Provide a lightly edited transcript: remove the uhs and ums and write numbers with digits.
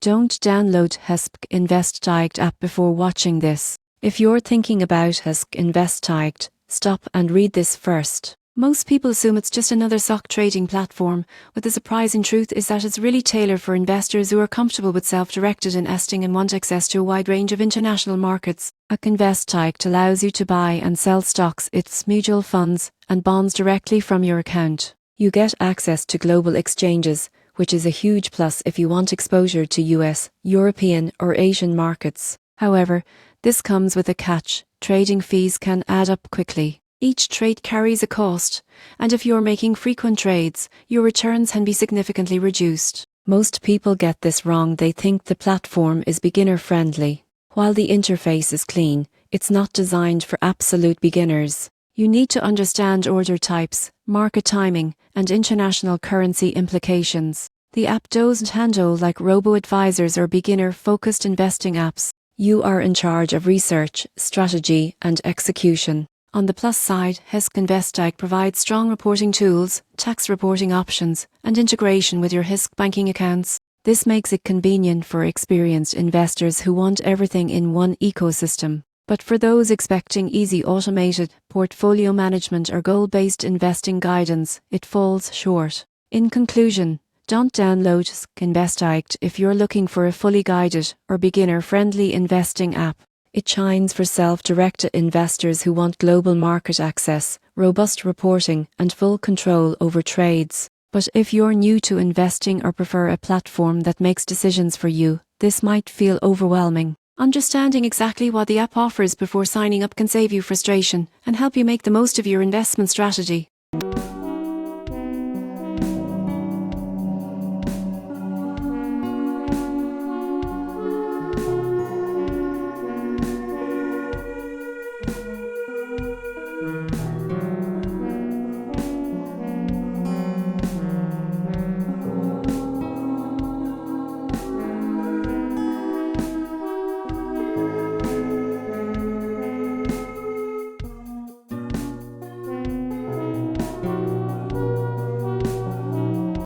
Don't download HSBC InvestDirect app before watching this. If you're thinking about HSBC InvestDirect, stop and read this first. Most people assume it's just another stock trading platform, but the surprising truth is that it's really tailored for investors who are comfortable with self-directed investing and want access to a wide range of international markets. HSBC InvestDirect allows you to buy and sell stocks, its mutual funds, and bonds directly from your account. You get access to global exchanges, which is a huge plus if you want exposure to US, European, or Asian markets. However, this comes with a catch: trading fees can add up quickly. Each trade carries a cost, and if you're making frequent trades, your returns can be significantly reduced. Most people get this wrong. They think the platform is beginner-friendly. While the interface is clean, it's not designed for absolute beginners. You need to understand order types, market timing, and international currency implications. The app doesn't handle like robo-advisors or beginner-focused investing apps. You are in charge of research, strategy, and execution. On the plus side, HSBC InvestDirect provides strong reporting tools, tax reporting options, and integration with your HSBC banking accounts. This makes it convenient for experienced investors who want everything in one ecosystem. But for those expecting easy automated portfolio management or goal-based investing guidance, it falls short. In conclusion, don't download HSBC InvestDirect if you're looking for a fully guided or beginner-friendly investing app. It shines for self-directed investors who want global market access, robust reporting, and full control over trades. But if you're new to investing or prefer a platform that makes decisions for you, this might feel overwhelming. Understanding exactly what the app offers before signing up can save you frustration and help you make the most of your investment strategy.